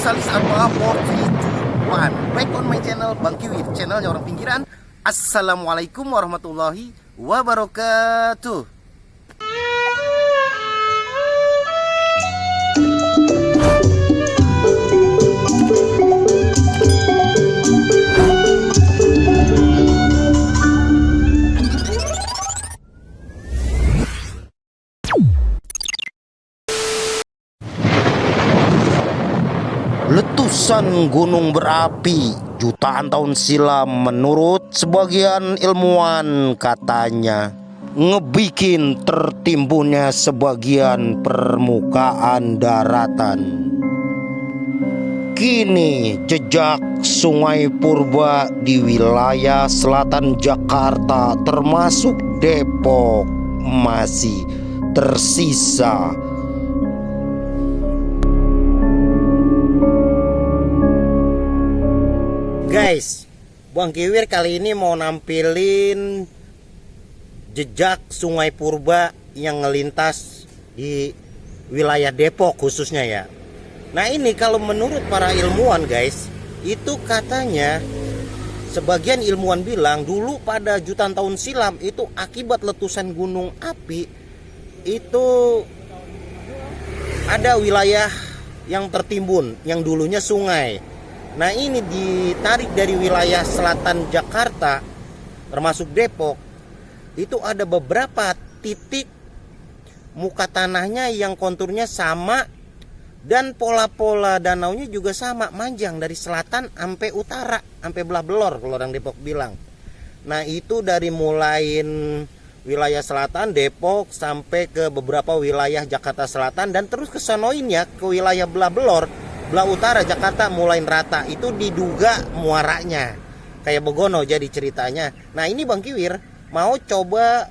Salis Arba 431. Back on my channel Bang Kiwir, channelnya orang pinggiran. Assalamualaikum warahmatullahi wabarakatuh. Letusan gunung berapi jutaan tahun silam menurut sebagian ilmuwan katanya ngebikin tertimbunnya sebagian permukaan daratan. Kini jejak Sungai Purba di wilayah selatan Jakarta termasuk Depok masih tersisa. Guys, Bang Kiwir kali ini mau nampilin jejak Sungai Purba yang ngelintas di wilayah Depok khususnya ya. Nah ini kalau menurut para ilmuwan guys, itu katanya sebagian ilmuwan bilang dulu pada jutaan tahun silam itu akibat letusan gunung api itu ada wilayah yang tertimbun yang dulunya sungai. Nah ini ditarik dari wilayah selatan Jakarta termasuk Depok, itu ada beberapa titik muka tanahnya yang konturnya sama dan pola-pola danaunya juga sama, manjang dari selatan sampai utara, sampai belah belor kalau orang Depok bilang. Nah itu dari mulai wilayah selatan Depok sampai ke beberapa wilayah Jakarta Selatan dan terus ke sonoin ya ke wilayah belah belor, belah utara Jakarta mulai rata. Itu diduga muaranya kayak begono jadi ceritanya. Nah ini Bang Kiwir mau coba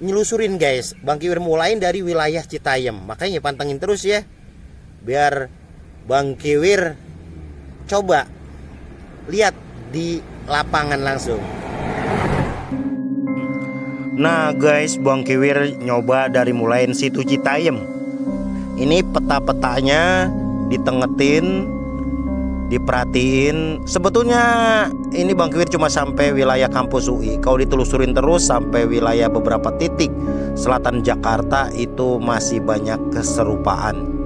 nyelusurin guys. Bang Kiwir mulain dari wilayah Citayam, makanya pantengin terus ya biar Bang Kiwir coba lihat di lapangan langsung. Nah guys, Bang Kiwir nyoba dari mulain situ Citayam. Ini peta-petanya ditengetin, diperhatiin. Sebetulnya ini Bang Kiwir cuma sampai wilayah kampus UI. Kalau ditelusurin terus sampai wilayah beberapa titik selatan Jakarta itu masih banyak keserupaan.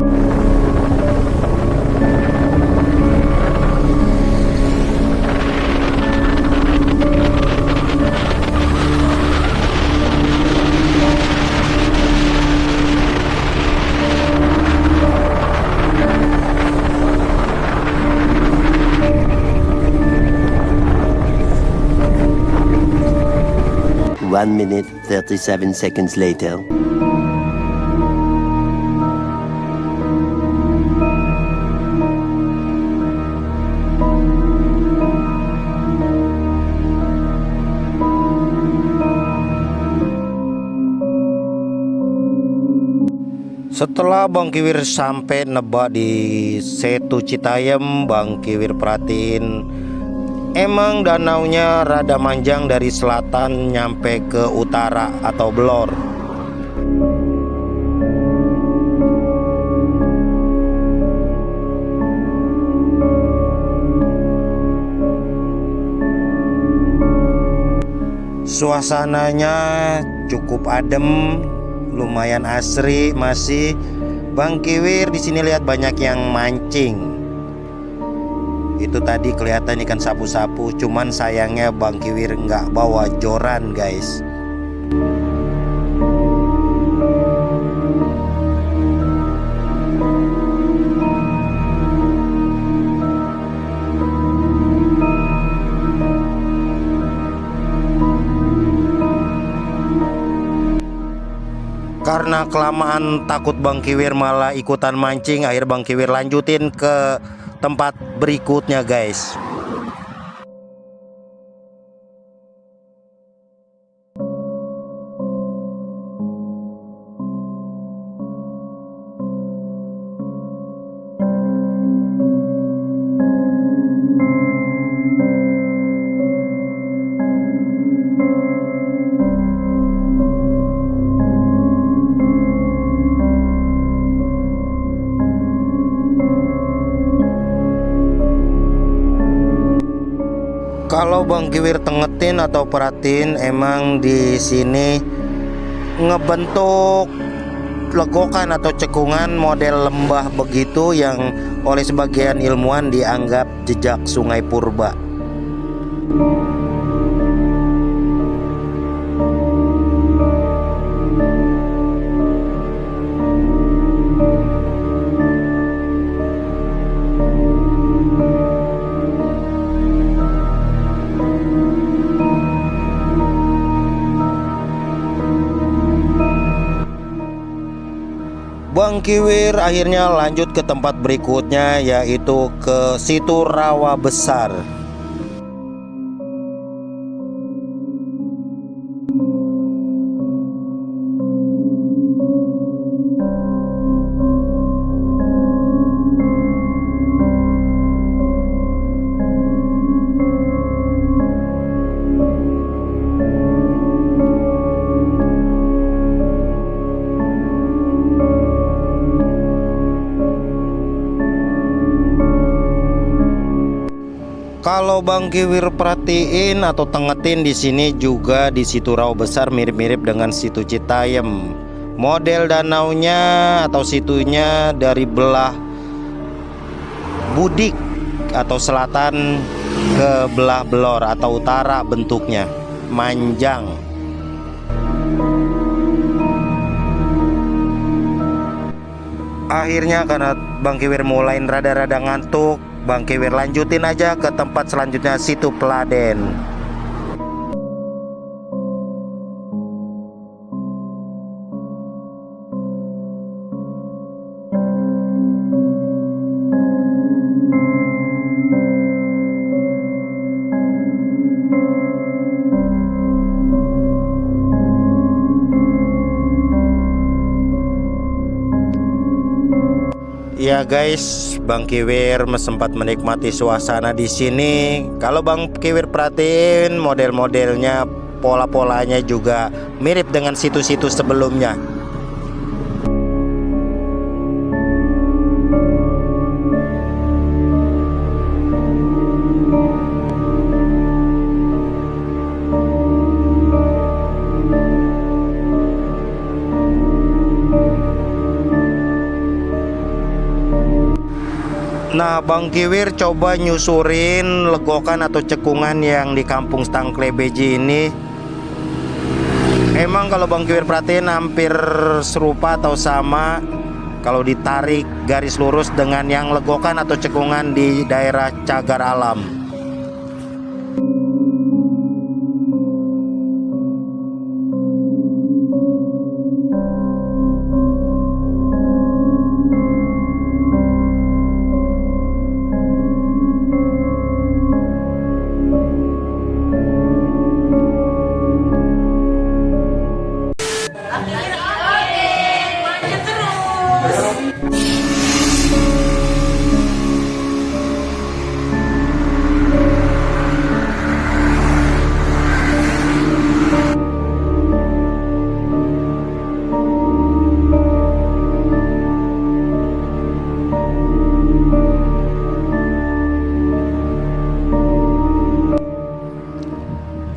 One minute, 37 seconds later. Setelah Bang Kiwir sampai nebak di Setu Citayam, Bang Kiwir perhatiin emang danaunya rada manjang dari selatan nyampe ke utara atau belor. Suasananya cukup adem, lumayan asri masih. Bang Kiwir di sini lihat banyak yang mancing. Itu tadi kelihatan ikan sapu-sapu, cuman sayangnya Bang Kiwir nggak bawa joran guys. Karena kelamaan takut Bang Kiwir malah ikutan mancing, akhir Bang Kiwir lanjutin ke tempat berikutnya guys. Kalau Bang Kiwir tengetin atau perhatiin, emang di sini ngebentuk legokan atau cekungan model lembah begitu yang oleh sebagian ilmuwan dianggap jejak sungai purba. Bang Kiwir akhirnya lanjut ke tempat berikutnya, yaitu ke situ Rawa Besar. Kalau Bang Kiwir perhatiin atau tengetin, di sini juga di situ Rawa Besar mirip-mirip dengan situ Citayam. Model danaunya atau situnya dari belah Budik atau selatan ke belah Belor atau utara, bentuknya manjang. Akhirnya karena Bang Kiwir mulai rada-rada ngantuk, Bang Kiwir lanjutin aja ke tempat selanjutnya, situ Peladen. Ya guys, Bang Kiwir sempat menikmati suasana di sini. Kalau Bang Kiwir perhatiin, model-modelnya, pola-polanya juga mirip dengan situs-situs sebelumnya. Nah, Bang Kiwir coba nyusurin legokan atau cekungan yang di kampung Stangklebeji ini. Emang kalau Bang Kiwir perhatiin hampir serupa atau sama kalau ditarik garis lurus dengan yang legokan atau cekungan di daerah Cagar Alam.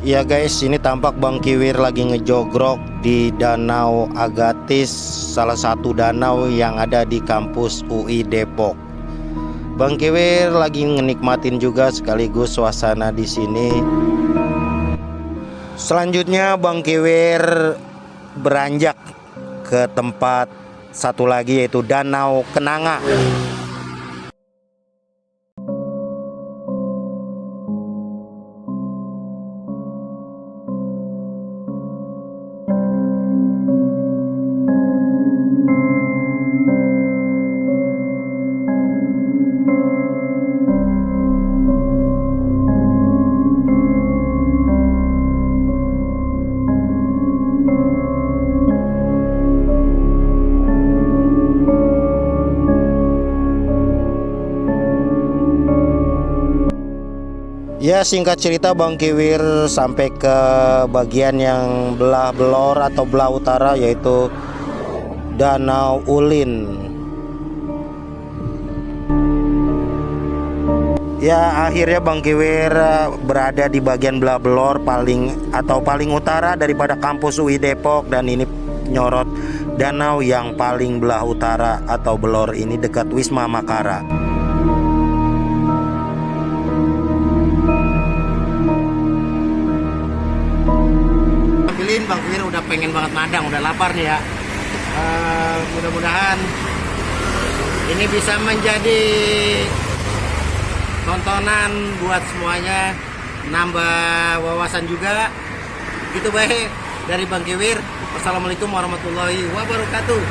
Ya guys, ini tampak Bang Kiwir lagi ngejogrok di Danau Agatis, salah satu danau yang ada di kampus UI Depok. Bang Kiwir lagi ngenikmatin juga sekaligus suasana di sini. Selanjutnya Bang Kiwir beranjak ke tempat satu lagi, yaitu Danau Kenanga. Ya, singkat cerita Bang Kiwir sampai ke bagian yang belah Belor atau belah utara, yaitu Danau Ulin. Ya, akhirnya Bang Kiwir berada di bagian belah Belor paling utara daripada kampus UI Depok, dan ini nyorot danau yang paling belah utara atau Belor ini dekat Wisma Makara. Bang Kiwir udah pengen banget madang, udah lapar nih ya. Mudah-mudahan ini bisa menjadi tontonan buat semuanya, nambah wawasan juga. Gitu baik dari Bang Kiwir. Wassalamualaikum warahmatullahi wabarakatuh.